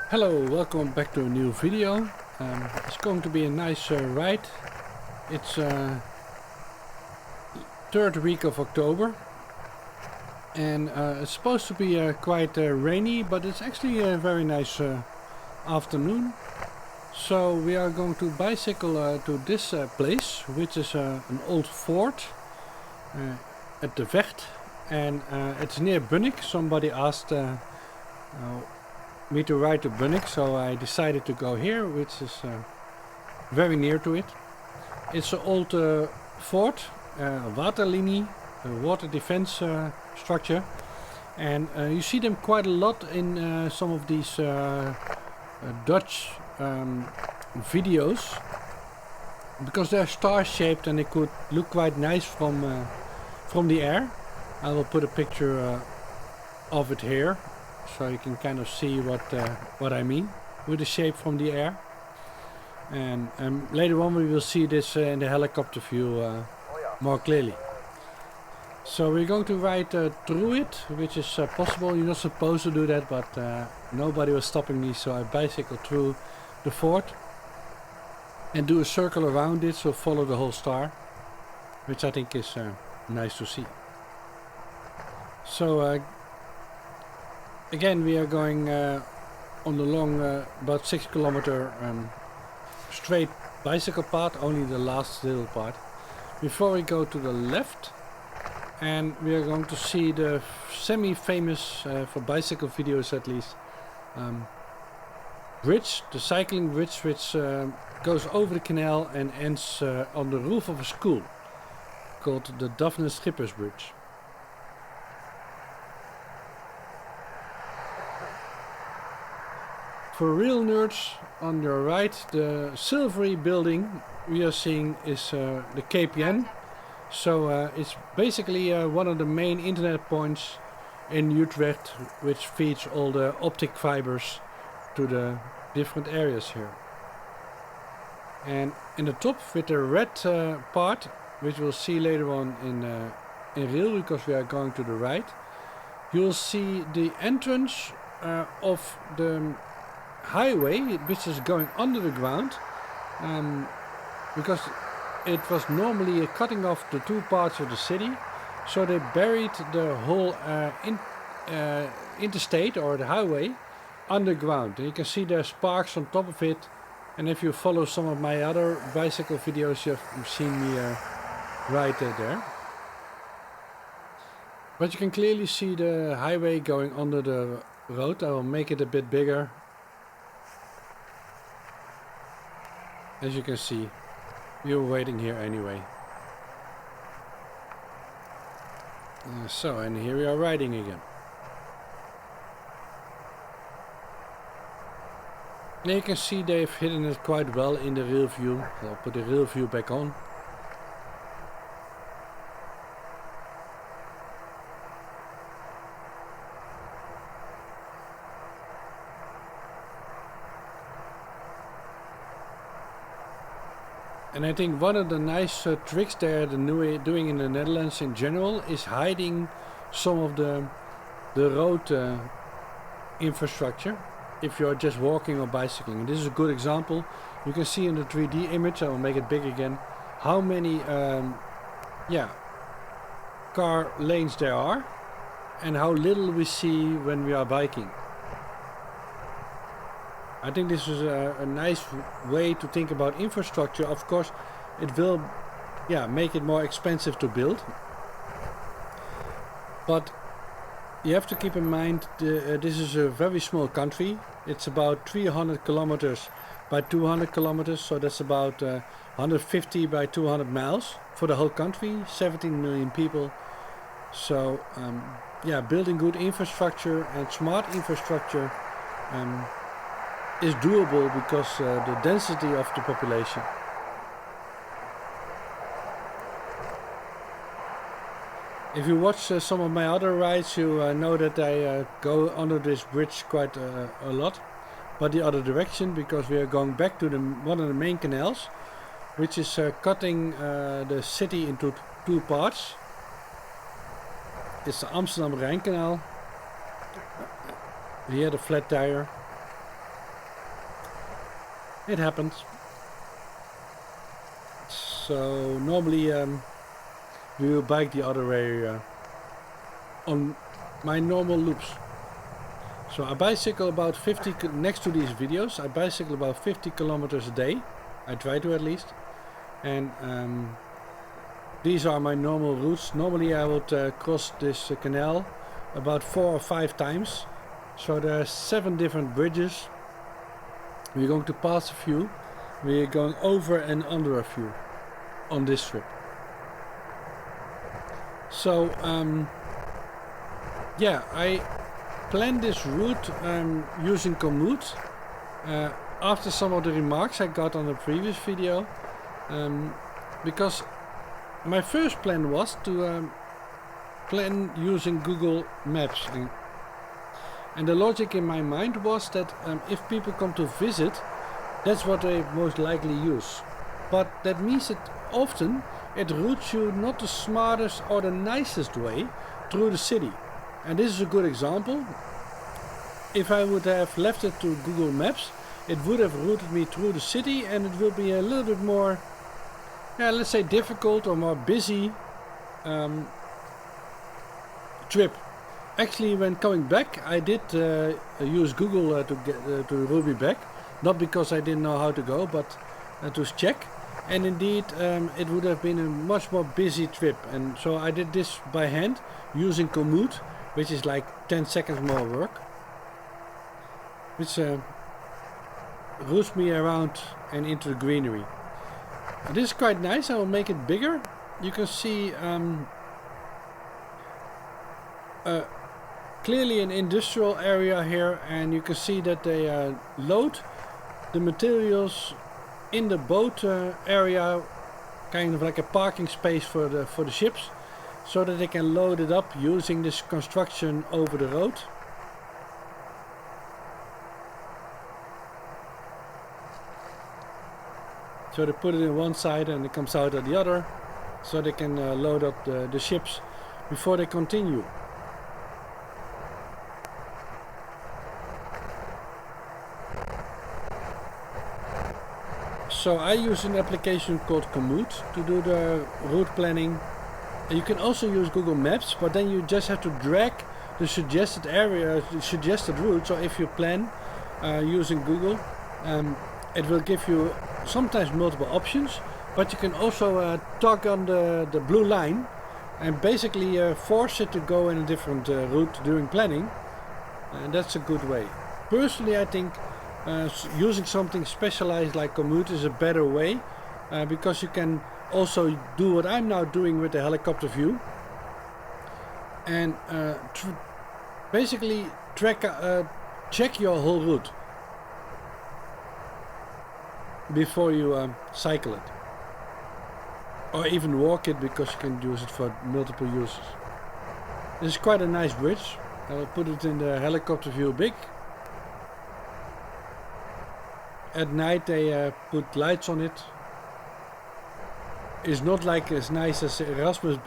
Hello, welcome back to a new video. It's going to be a nice ride. It's third week of October and it's supposed to be quite rainy, but it's actually a very nice afternoon. So we are going to bicycle to this place, which is an old fort at the Vecht, and it's near Bunnik. Somebody asked me to ride to Bunnik, so I decided to go here, which is very near to it. It's an old fort, waterlinie, a water defense structure, and you see them quite a lot in some of these Dutch videos, because they're star-shaped and they could look quite nice from the air. I will put a picture of it here, so you can kind of see what I mean with the shape from the air. And later on we will see this in the helicopter view more clearly. So we're going to ride through it, which is possible. You're not supposed to do that, but nobody was stopping me, so I bicycled through the fort and do a circle around it, so follow the whole star, which I think is nice to see. So again, we are going on the long, about 6 kilometer straight bicycle path, only the last little part. Before we go to the left, and we are going to see the semi-famous, for bicycle videos at least, bridge, the cycling bridge, which goes over the canal and ends on the roof of a school, called the Daphne Schippers Bridge. For real nerds, on your right, the silvery building we are seeing is the KPN. So it's basically one of the main internet points in Utrecht, which feeds all the optic fibers to the different areas here. And in the top, with the red part, which we'll see later on in real, because we are going to the right, you'll see the entrance of the highway, which is going under the ground, because it was normally cutting off the two parts of the city, so they buried the whole interstate or the highway underground. And you can see there's sparks on top of it, and if you follow some of my other bicycle videos, you've seen me ride there. But you can clearly see the highway going under the road. I will make it a bit bigger. As you can see, we were waiting here anyway. And here we are riding again. Now you can see they've hidden it quite well in the real view. I'll put the real view back on. And I think one of the nice tricks they're doing in the Netherlands in general is hiding some of the road infrastructure if you're just walking or bicycling. And this is a good example. You can see in the 3D image, I will make it big again, how many car lanes there are and how little we see when we are biking. I think this is a nice way to think about infrastructure. Of course, it will make it more expensive to build. But you have to keep in mind this is a very small country. It's about 300 kilometers by 200 kilometers. So that's about 150 by 200 miles for the whole country, 17 million people. So building good infrastructure and smart infrastructure is doable because the density of the population. If you watch some of my other rides, you know that I go under this bridge quite a lot, but the other direction, because we are going back to one of the main canals, which is cutting the city into two parts. It's the Amsterdam Rijnkanaal. Here the flat tire. It happens. So normally we will bike the other way on my normal loops. So I bicycle about 50, next to these videos, I bicycle about 50 kilometers a day. I try to at least. And these are my normal routes. Normally I would cross this canal about 4 or 5 times. So there are 7 different bridges. We're going to pass a few. We're going over and under a few on this trip. So yeah, I planned this route using Komoot after some of the remarks I got on the previous video, because my first plan was to plan using Google Maps, and the logic in my mind was that if people come to visit, that's what they most likely use. But that means that often it routes you not the smartest or the nicest way through the city. And this is a good example. If I would have left it to Google Maps, it would have routed me through the city, and it will be a little bit more, yeah, let's say difficult or more busy trip. Actually, when coming back, I did use Google to route me back. Not because I didn't know how to go, but to check. And indeed, it would have been a much more busy trip. And so I did this by hand, using Komoot, which is like 10 seconds more work. Which routes me around and into the greenery. This is quite nice. I will make it bigger. You can see clearly an industrial area here, and you can see that they load the materials in the boat area, kind of like a parking space for the ships, so that they can load it up using this construction over the road. So they put it in one side and it comes out at the other, so they can load up the ships before they continue. So I use an application called Komoot to do the route planning. You can also use Google Maps, but then you just have to drag the suggested area, the suggested route. So if you plan using Google, it will give you sometimes multiple options, but you can also tug on the blue line and basically force it to go in a different route during planning, and that's a good way. Personally, I think using something specialized like Komoot is a better way, because you can also do what I'm now doing with the helicopter view, and basically check your whole route before you cycle it, or even walk it, because you can use it for multiple uses. This is quite a nice bridge. I will put it in the helicopter view big. At night they put lights on it. It's not like as nice as the Erasmus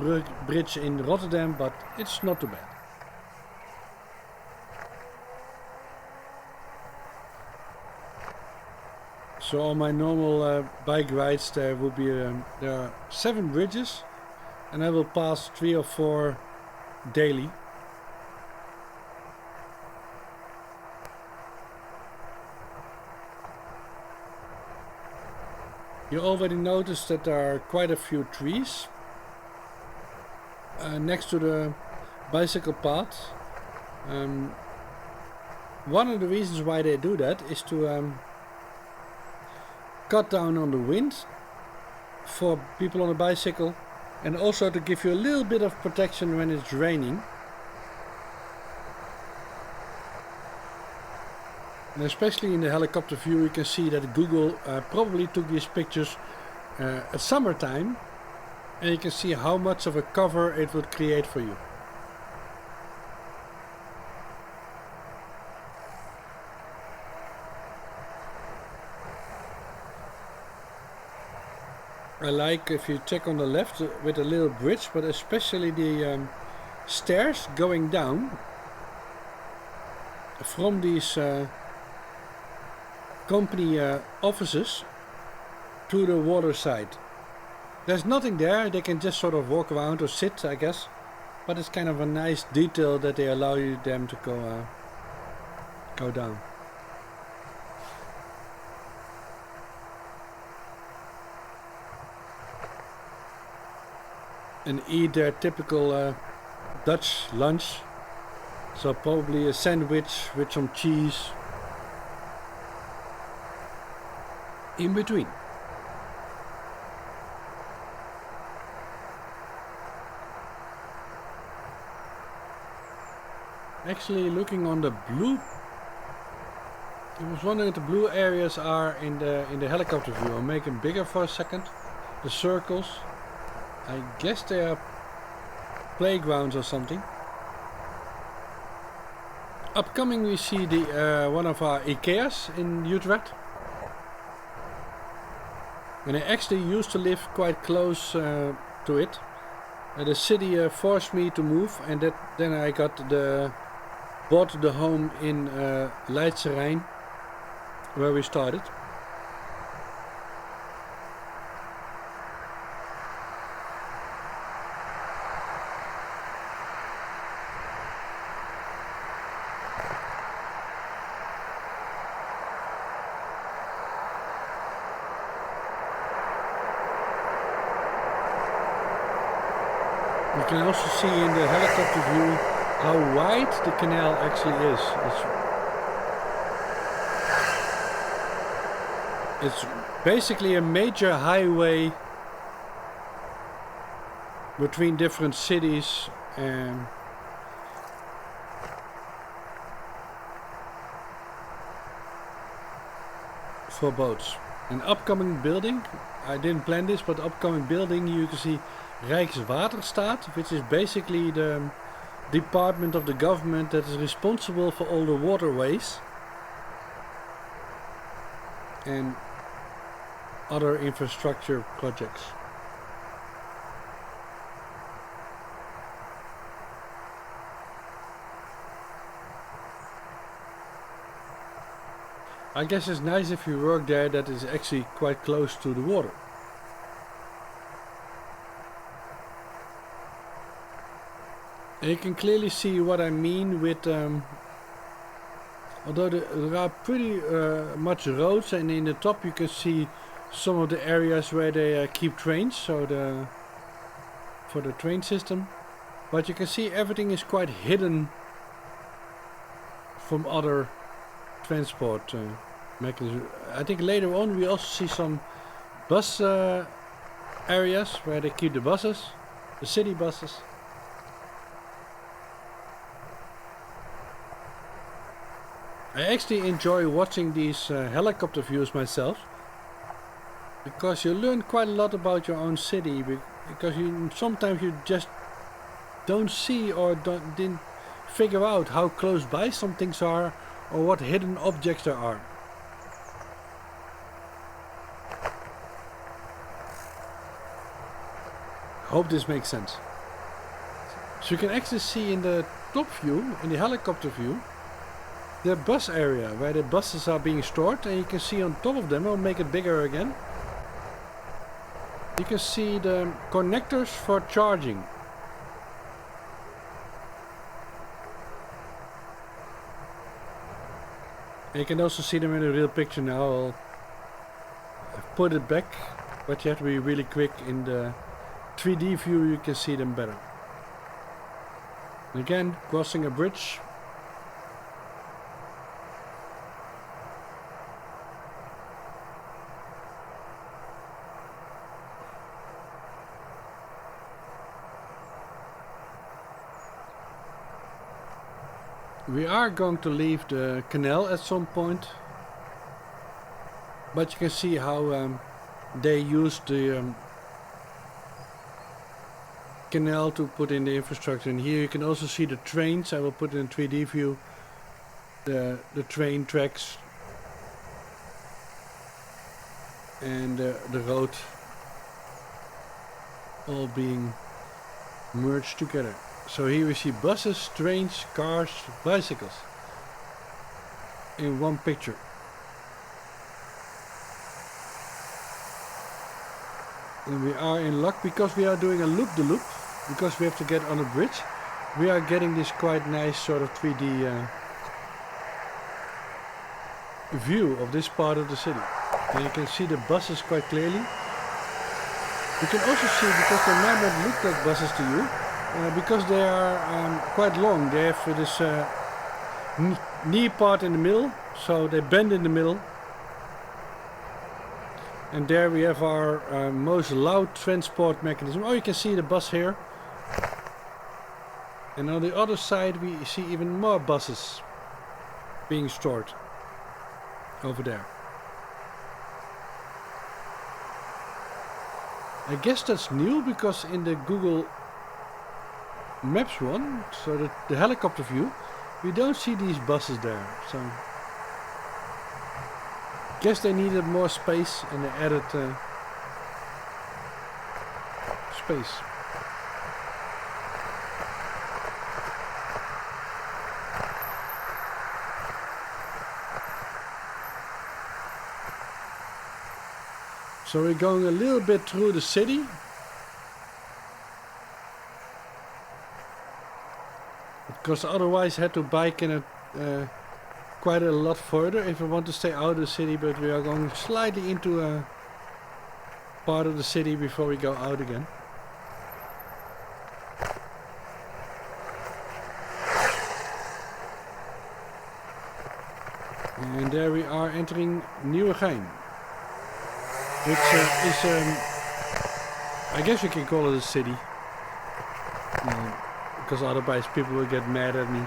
Bridge in Rotterdam, but it's not too bad. So on my normal bike rides there will be there are 7 bridges, and I will pass 3 or 4 daily. You already noticed that there are quite a few trees next to the bicycle path. One of the reasons why they do that is to cut down on the wind for people on a bicycle, and also to give you a little bit of protection when it's raining. And especially in the helicopter view, you can see that Google probably took these pictures at summertime, and you can see how much of a cover it would create for you. I like, if you check on the left, with a little bridge, but especially the stairs going down from these company offices to the water side. There's nothing there, they can just sort of walk around or sit, I guess. But it's kind of a nice detail that they allow them to go down. And eat their typical Dutch lunch. So probably a sandwich with some cheese in between. Actually, looking on the blue, I was wondering if the blue areas are in the helicopter view. I'll make them bigger for a second. The circles, I guess they are playgrounds or something. Upcoming, we see the one of our IKEA's in Utrecht. And I actually used to live quite close to it. The city forced me to move, and then I bought the home in Leidse Rijn, where we started. You can also see in the helicopter view how wide the canal actually is. It's basically a major highway between different cities and for boats. An upcoming building, I didn't plan this, but upcoming building you can see Rijkswaterstaat, which is basically the department of the government that is responsible for all the waterways and other infrastructure projects. I guess it's nice if you work there that is actually quite close to the water. And you can clearly see what I mean with, although there are pretty much roads, and in the top you can see some of the areas where they keep trains, so for the train system. But you can see everything is quite hidden from other transport mechanisms. I think later on we also see some bus areas where they keep the buses, the city buses. I actually enjoy watching these helicopter views myself, because you learn quite a lot about your own city, because sometimes you just don't see or didn't figure out how close by some things are or what hidden objects there are. Hope this makes sense. So you can actually see in the top view, in the helicopter view, the bus area where the buses are being stored, and you can see on top of them, I'll make it bigger again, you can see the connectors for charging. And you can also see them in the real picture now. I'll put it back, but you have to be really quick. In the 3D view you can see them better. And again, crossing a bridge. We are going to leave the canal at some point, but you can see how they use the canal to put in the infrastructure. And here you can also see the trains. I will put it in 3D view, the train tracks and the road all being merged together. So here we see buses, trains, cars, bicycles in one picture. And we are in luck because we are doing a loop-de-loop, because we have to get on a bridge. We are getting this quite nice sort of 3D view of this part of the city. And you can see the buses quite clearly. You can also see, because they might not look like buses to you, because they are quite long. They have this knee part in the middle, so they bend in the middle. And there we have our most loud transport mechanism. Oh, you can see the bus here. And on the other side we see even more buses being stored over there. I guess that's new, because in the Google Maps one, so the helicopter view, we don't see these buses there. So guess they needed more space and they added space. So we're going a little bit through the city. Because otherwise I had to bike in a quite a lot further if I want to stay out of the city, but we are going slightly into a part of the city before we go out again. And there we are entering Nieuwegein, which is, I guess you can call it a city, because otherwise people will get mad at me.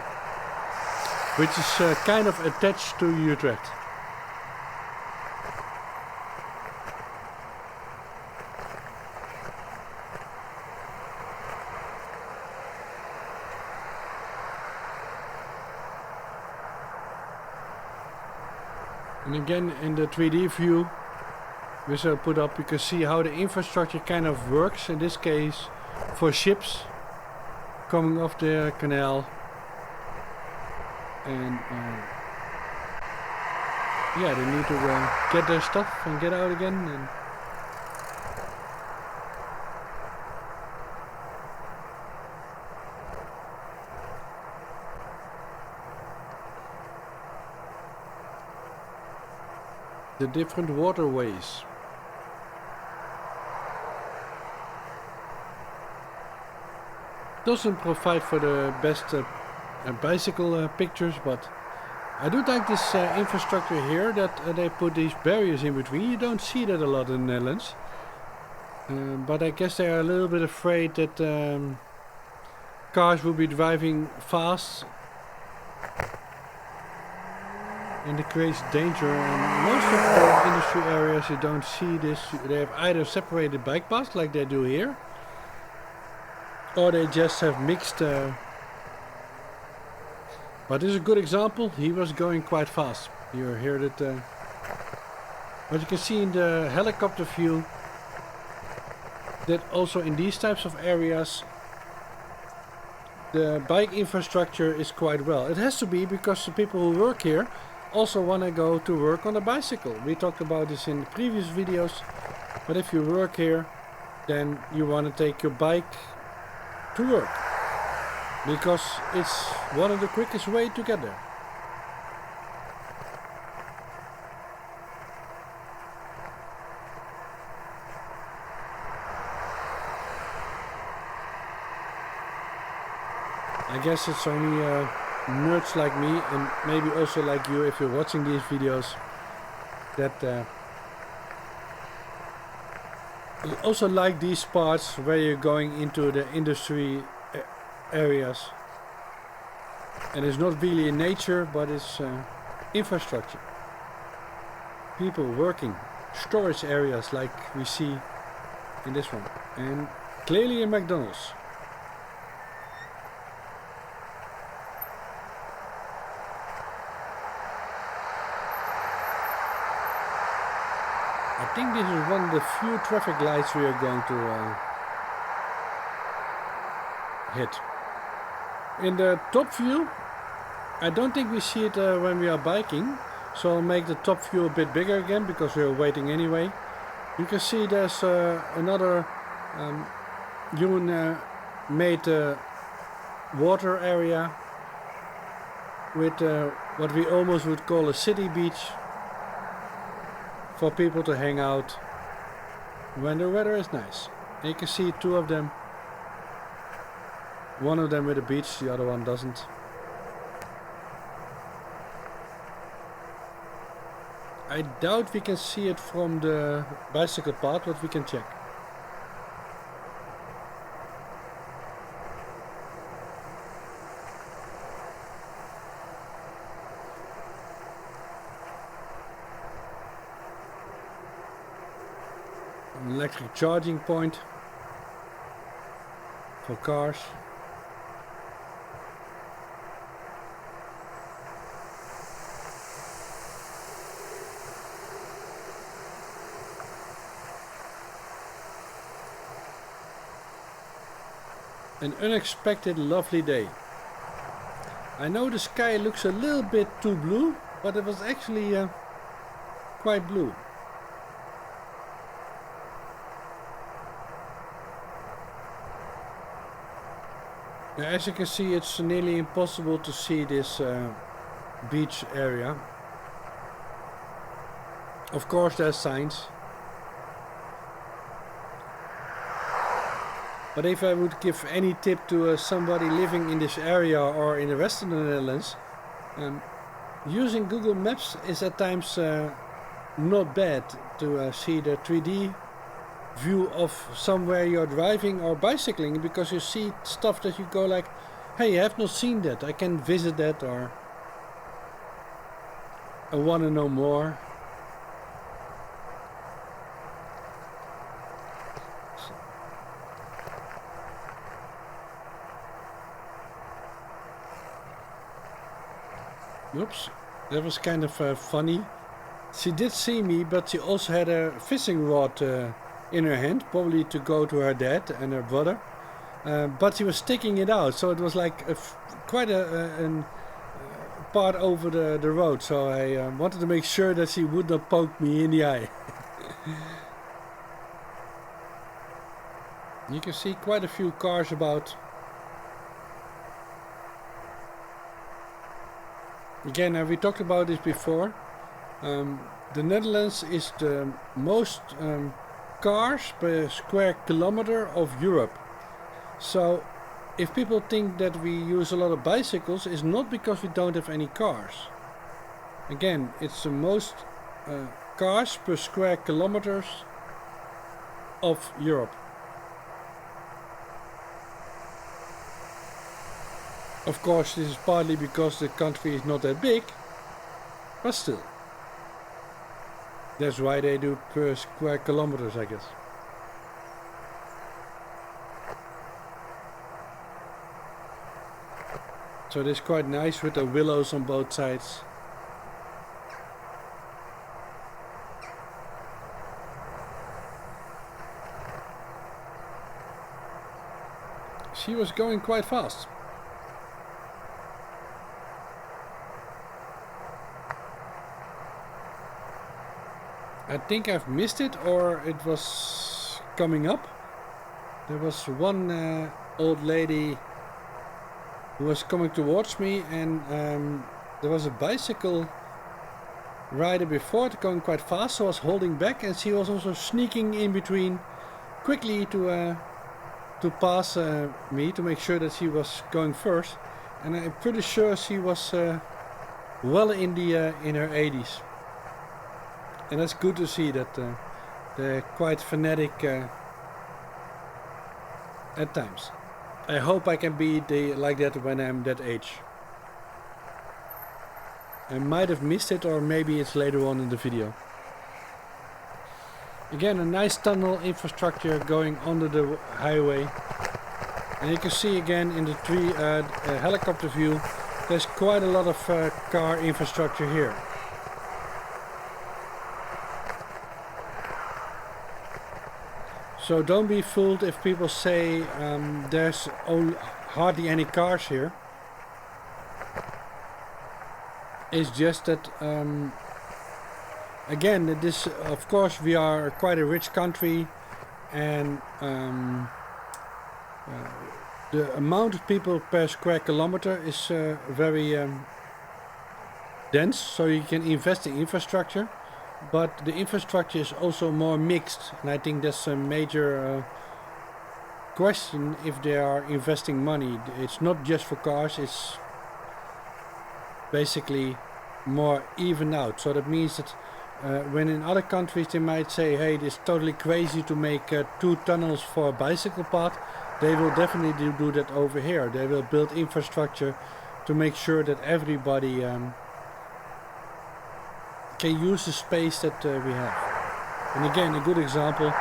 Which is kind of attached to Utrecht. And again, in the 3D view which I put up, you can see how the infrastructure kind of works, in this case for ships coming off the canal. And yeah, they need to get their stuff and get out again. And the different waterways. Doesn't provide for the best bicycle pictures, but I do like this infrastructure here, that they put these barriers in between. You don't see that a lot in the Netherlands, but I guess they are a little bit afraid that cars will be driving fast and it creates danger. And most of the industry areas you don't see this. They have either separated bike paths like they do here, or they just have mixed. But this is a good example. He was going quite fast. You heard it. But you can see in the helicopter view that also in these types of areas the bike infrastructure is quite well. It has to be, because the people who work here also want to go to work on a bicycle. We talked about this in the previous videos. But if you work here, then you want to take your bike to work, because it's one of the quickest way to get there. I guess it's only nerds like me, and maybe also like you if you're watching these videos, that also like these parts where you're going into the industry areas, and it's not really in nature, but it's infrastructure, people working, storage areas like we see in this one, and clearly a McDonald's. I think this is one of the few traffic lights we are going to hit. In the top view, I don't think we see it when we are biking, so I'll make the top view a bit bigger again, because we are waiting anyway. You can see there's another human made water area with what we almost would call a city beach for people to hang out when the weather is nice. And you can see two of them. One of them with a beach, the other one doesn't. I doubt we can see it from the bicycle path, but we can check. An electric charging point for cars. An unexpected lovely day. I know the sky looks a little bit too blue, but it was actually quite blue. As you can see, it's nearly impossible to see this beach area. Of course there's signs. But if I would give any tip to somebody living in this area or in the rest of the Netherlands, using Google Maps is at times not bad to see the 3D view of somewhere you're driving or bicycling, because you see stuff that you go like, hey, I have not seen that, I can visit that, or I want to know more. Oops, that was kind of funny. She did see me, but she also had a fishing rod in her hand, probably to go to her dad and her brother. But she was sticking it out, so it was like quite a part over the road. So I wanted to make sure that she would not poke me in the eye. You can see quite a few cars about. Again, we talked about this before. The Netherlands is the most cars per square kilometer of Europe. So if people think that we use a lot of bicycles, it's not because we don't have any cars. Again, it's the most cars per square kilometers of Europe. Of course, this is partly because the country is not that big, but still. That's why they do per square kilometers, I guess. So it is quite nice with the willows on both sides. She was going quite fast. I think I've missed it, or it was coming up. There was one old lady who was coming towards me, and there was a bicycle rider before it going quite fast, so I was holding back, and she was also sneaking in between quickly to pass me, to make sure that she was going first. And I'm pretty sure she was well in her 80s. And that's good to see that they're quite fanatic at times. I hope I can be like that when I'm that age. I might have missed it, or maybe it's later on in the video. Again, a nice tunnel infrastructure going under the highway. And you can see again in the helicopter view, there's quite a lot of car infrastructure here. So don't be fooled if people say there's hardly any cars here. It's just that again, this, of course, we are quite a rich country, and the amount of people per square kilometer is very dense, so you can invest in infrastructure, but the infrastructure is also more mixed, and I think that's a major question if they are investing money. It's not just for cars, it's basically more even out. So that means that when in other countries they might say, hey, it's totally crazy to make 2 tunnels for a bicycle path, they will definitely do that over here. They will build infrastructure to make sure that everybody can use the space that we have. And again, a good example,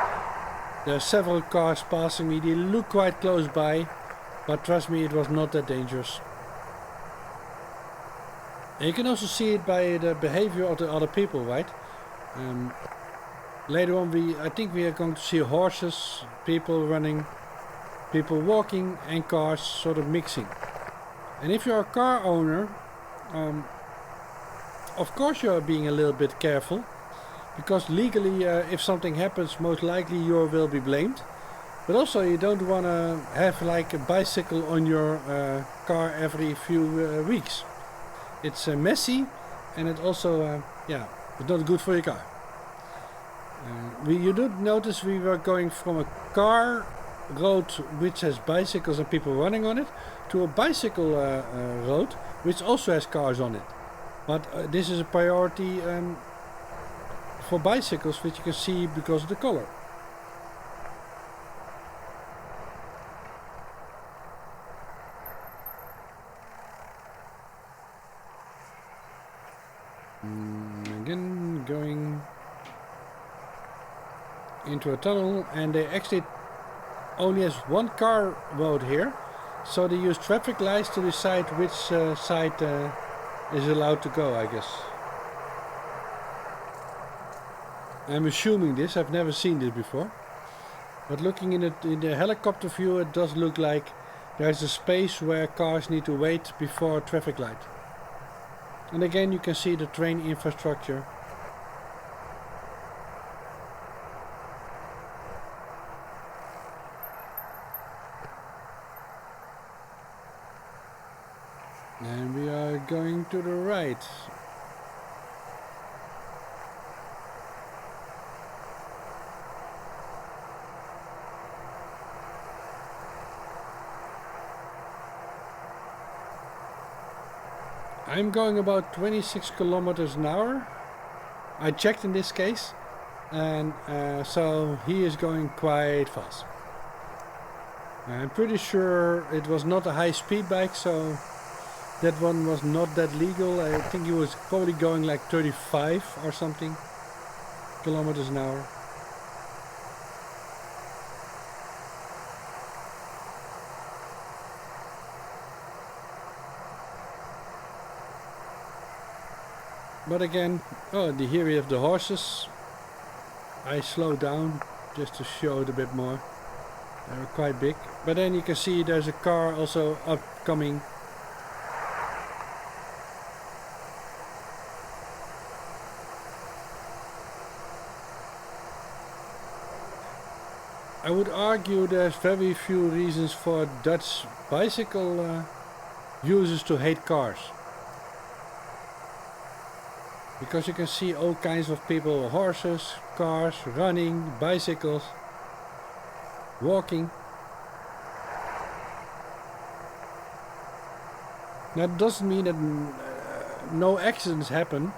there are several cars passing me. They look quite close by, but trust me, it was not that dangerous. And you can also see it by the behavior of the other people, right? Later on, I think we are going to see horses, people running, people walking, and cars sort of mixing. And if you're a car owner, of course you are being a little bit careful, because legally if something happens, most likely you will be blamed. But also you don't want to have like a bicycle on your car every few weeks. It's messy, and it also it's not good for your car. You did notice we were going from a car road which has bicycles and people running on it to a bicycle road which also has cars on it. But this is a priority for bicycles, which you can see because of the color. Again, going into a tunnel, and they actually only has 1 car road here, so they use traffic lights to decide which side is allowed to go, I guess. I'm assuming this, I've never seen this before, but looking in the helicopter view, it does look like there's a space where cars need to wait before a traffic light. And again, you can see the train infrastructure. And we are going to the right. I'm going about 26 kilometers an hour. I checked in this case, and so he is going quite fast. I'm pretty sure it was not a high-speed bike, so that one was not that legal. I think he was probably going like 35 or something kilometers an hour. But again, here we have the horses. I slowed down just to show it a bit more. They're quite big. But then you can see there's a car also upcoming. I would argue there's very few reasons for Dutch bicycle users to hate cars. Because you can see all kinds of people, horses, cars, running, bicycles, walking. That doesn't mean that no accidents happen.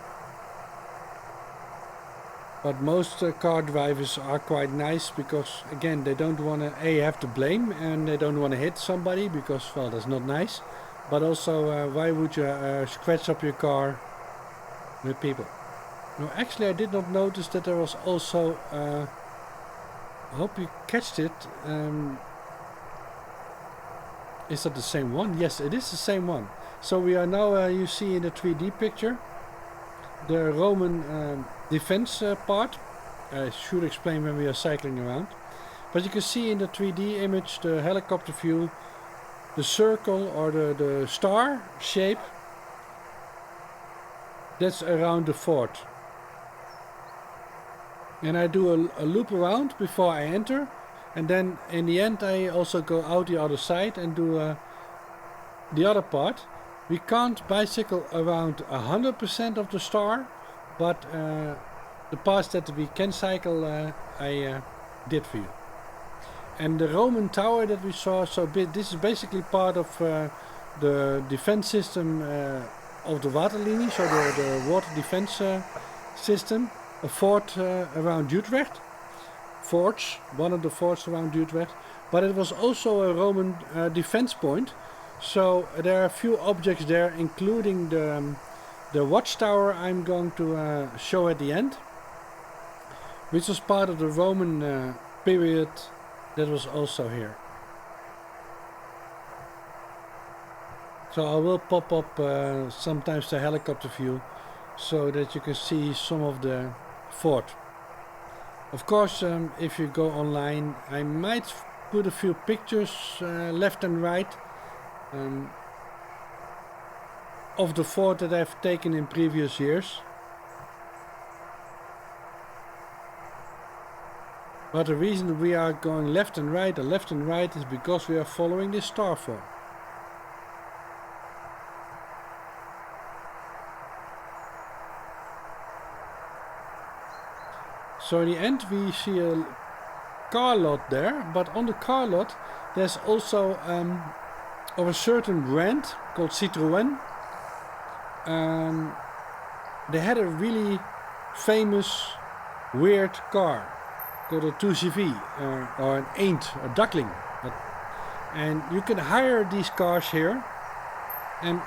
But most car drivers are quite nice because, again, they don't want to have to blame, and they don't want to hit somebody because, well, that's not nice. But also, why would you scratch up your car with people? No, actually, I did not notice that there was also, I hope you catched it. Is that the same one? Yes, it is the same one. So we are now, you see in the 3D picture, the Roman defense part. I should explain when we are cycling around. But you can see in the 3D image, the helicopter view, the circle or the star shape that's around the fort. And I do a loop around before I enter, and then in the end I also go out the other side and do the other part. We can't bicycle around 100% of the star, but the parts that we can cycle I did for you. And the Roman tower that we saw, so this is basically part of the defense system of the waterlinie, so the water defense system. A fort around Utrecht, forts, one of the forts around Utrecht, but it was also a Roman defense point. So there are a few objects there, including the watchtower I'm going to show at the end, which was part of the Roman period that was also here. So I will pop up sometimes the helicopter view so that you can see some of the fort. Of course, if you go online, I might put a few pictures left and right of the fort that I've taken in previous years. But the reason we are going left and right is because we are following this star fort. So in the end we see a car lot there, but on the car lot there's also of a certain brand called Citroën. They had a really famous weird car called a 2CV or an eend, a duckling. And you can hire these cars here, and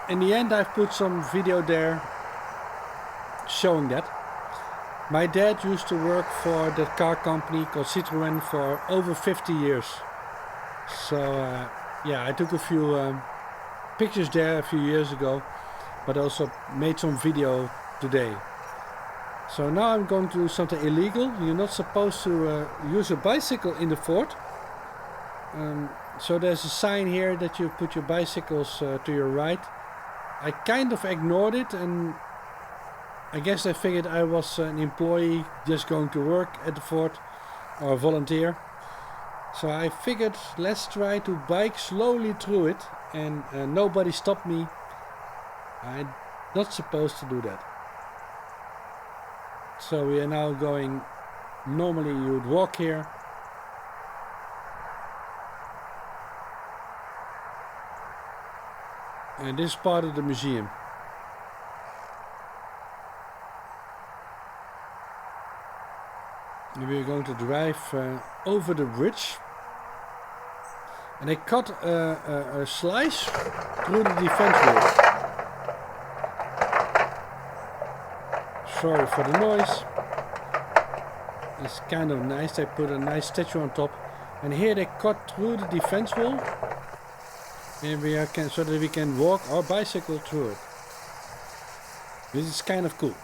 in the end I've put some video there showing that. My dad used to work for that car company called Citroën for over 50 years. So yeah, I took a few pictures there a few years ago, but also made some video today. So now I'm going to do something illegal. You're not supposed to use a bicycle in the fort. So there's a sign here that you put your bicycles to your right. I kind of ignored it, and I guess they figured I was an employee just going to work at the fort or a volunteer. So I figured let's try to bike slowly through it, and nobody stopped me. I'm not supposed to do that. So we are now going, normally you would walk here. And this is part of the museum. And we are going to drive over the bridge. And they cut a slice through the defense wall. Sorry for the noise. It's kind of nice. They put a nice statue on top. And here they cut through the defense wall. And we are so that we can walk or bicycle through it. This is kind of cool.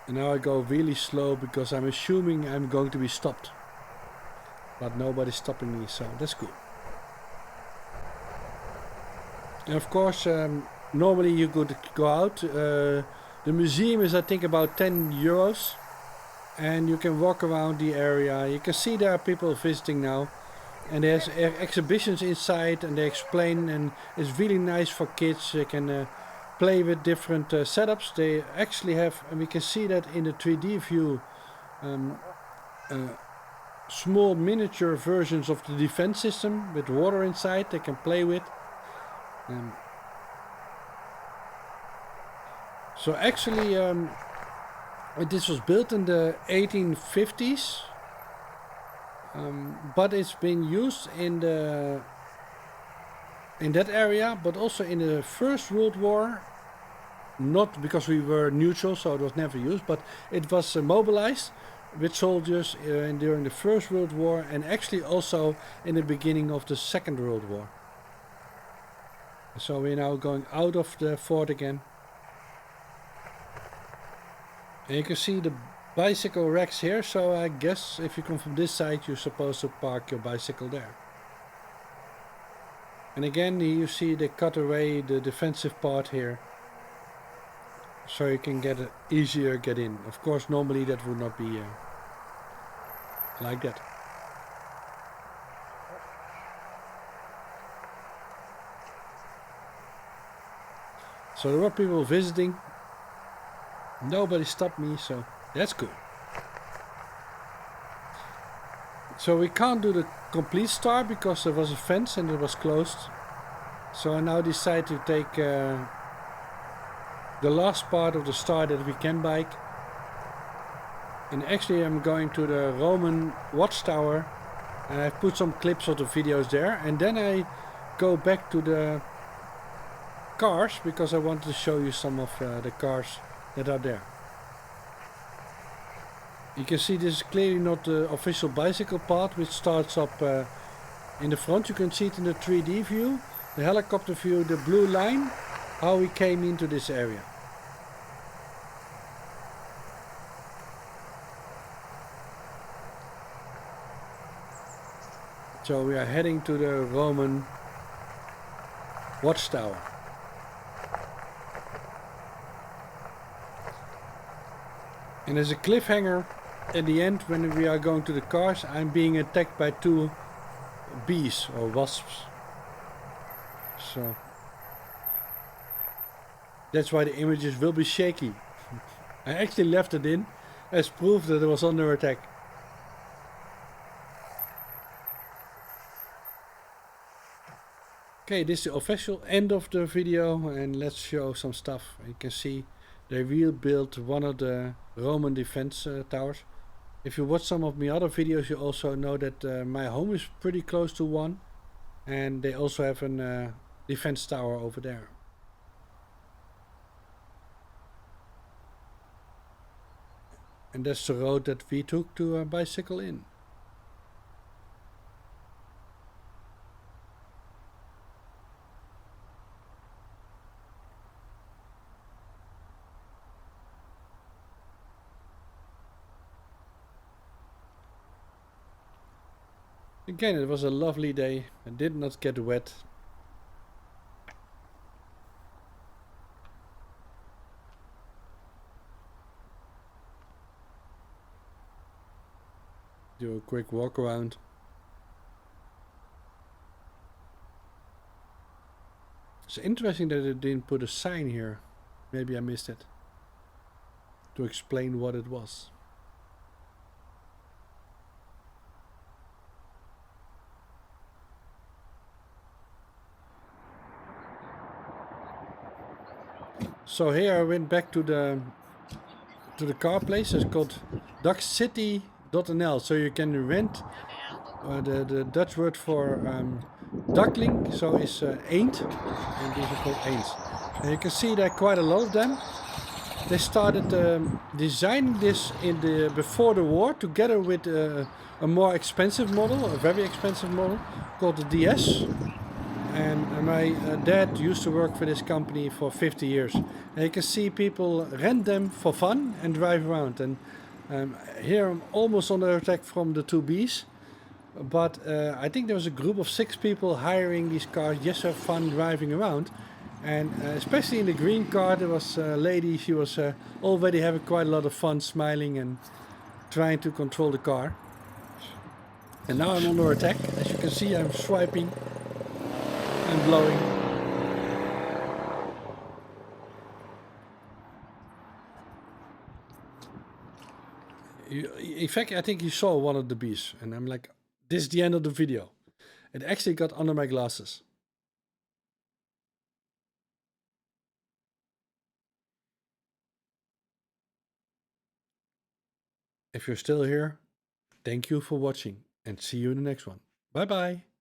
And now I go really slow because I'm assuming I'm going to be stopped. But nobody's stopping me, so that's cool. And of course, normally you could go out. The museum is, I think, about 10 euros. And you can walk around the area. You can see there are people visiting now. And there's exhibitions inside, and they explain, and it's really nice for kids. They can play with different setups. They actually have, and we can see that in the 3D view, small miniature versions of the defense system with water inside they can play with. So actually this was built in the 1850s, but it's been used in that area, but also in the First World War. Not because we were neutral, so it was never used, but it was mobilized with soldiers during the First World War, and actually also in the beginning of the Second World War. So we're now going out of the fort again. And you can see the bicycle racks here, so I guess if you come from this side you're supposed to park your bicycle there. And again, you see they cut away the defensive part here, so you can get easier get in. Of course, normally that would not be like that. So there were people visiting. Nobody stopped me, so that's good. So we can't do the complete star because there was a fence and it was closed. So I now decide to take the last part of the star that we can bike. And actually I'm going to the Roman watchtower, and I put some clips of the videos there, and then I go back to the cars because I wanted to show you some of the cars that are there. You can see this is clearly not the official bicycle path, which starts up in the front. You can see it in the 3D view, the helicopter view, the blue line, how we came into this area. So we are heading to the Roman watchtower. And there's a cliffhanger at the end when we are going to the cars. I'm being attacked by 2 bees or wasps. So that's why the images will be shaky. I actually left it in as proof that it was under attack. Okay, this is the official end of the video, and let's show some stuff. You can see they rebuilt one of the Roman defense towers. If you watch some of my other videos, you also know that my home is pretty close to one, and they also have a defense tower over there. And that's the road that we took to bicycle in. Again, it was a lovely day. I did not get wet. Do a quick walk around. It's interesting that they didn't put a sign here. Maybe I missed it. To explain what it was. So here I went back to the car place. It's called duckcity.nl. So you can rent the Dutch word for duckling. So it's eend, and these are called eends. And you can see there are quite a lot of them. They started designing this before the war, together with a more expensive model, a very expensive model called the DS. And my dad used to work for this company for 50 years. And you can see people rent them for fun and drive around. And here I'm almost under attack from the 2 bees. But I think there was a group of 6 people hiring these cars just to have fun driving around. And especially in the green car, there was a lady, she was already having quite a lot of fun, smiling and trying to control the car. And now I'm under attack. As you can see, I'm swiping and blowing. In fact, I think you saw one of the bees, and I'm like, this is the end of the video. It actually got under my glasses. If you're still here, thank you for watching, and see you in the next one. Bye bye.